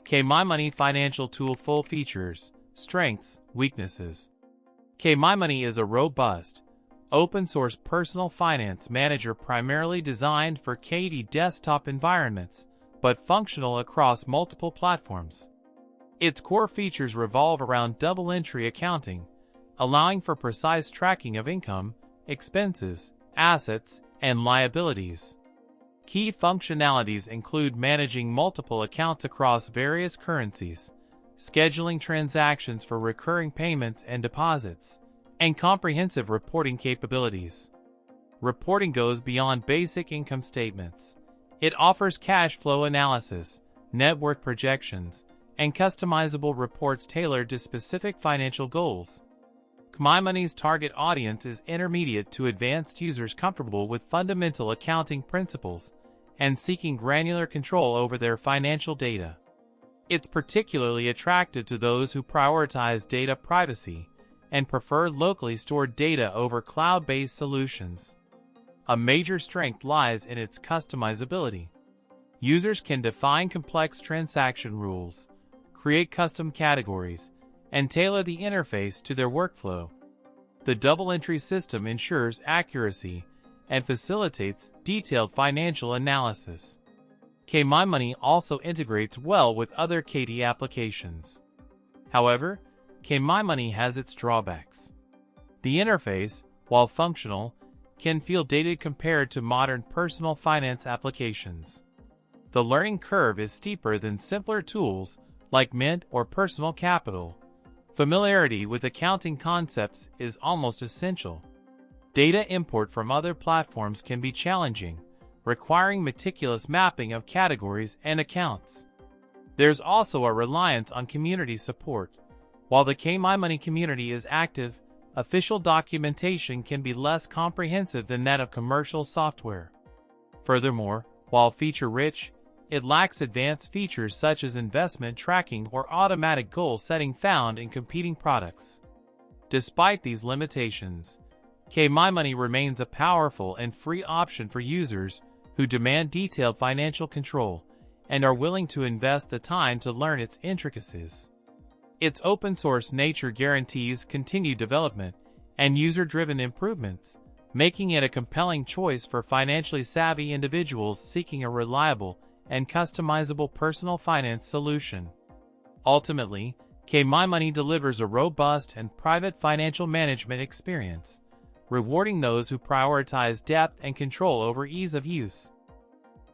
KMyMoney Financial Tool. Full features, strengths, weaknesses. KMyMoney is a robust, open-source personal finance manager primarily designed for KD desktop environments, but functional across multiple platforms. Its core features revolve around double-entry accounting, allowing for precise tracking of income, expenses, assets, and liabilities. Key functionalities include managing multiple accounts across various currencies, scheduling transactions for recurring payments and deposits, and comprehensive reporting capabilities. Reporting goes beyond basic income statements. It offers cash flow analysis, net worth projections, and customizable reports tailored to specific financial goals. KMyMoney's target audience is intermediate to advanced users comfortable with fundamental accounting principles and seeking granular control over their financial data. It's particularly attractive to those who prioritize data privacy and prefer locally stored data over cloud-based solutions. A major strength lies in its customizability. Users can define complex transaction rules, create custom categories, and tailor the interface to their workflow. The double-entry system ensures accuracy and facilitates detailed financial analysis. KMyMoney also integrates well with other KD applications. However, KMyMoney has its drawbacks. The interface, while functional, can feel dated compared to modern personal finance applications. The learning curve is steeper than simpler tools like Mint or Personal Capital. Familiarity with accounting concepts is almost essential. Data import from other platforms can be challenging, requiring meticulous mapping of categories and accounts. There's also a reliance on community support. While the KMyMoney community is active, official documentation can be less comprehensive than that of commercial software. Furthermore, while feature-rich, it lacks advanced features such as investment tracking or automatic goal setting found in competing products. Despite these limitations, KMyMoney remains a powerful and free option for users who demand detailed financial control and are willing to invest the time to learn its intricacies. Its open-source nature guarantees continued development and user-driven improvements, making it a compelling choice for financially savvy individuals seeking a reliable and customizable personal finance solution. Ultimately, KMyMoney delivers a robust and private financial management experience, rewarding those who prioritize depth and control over ease of use.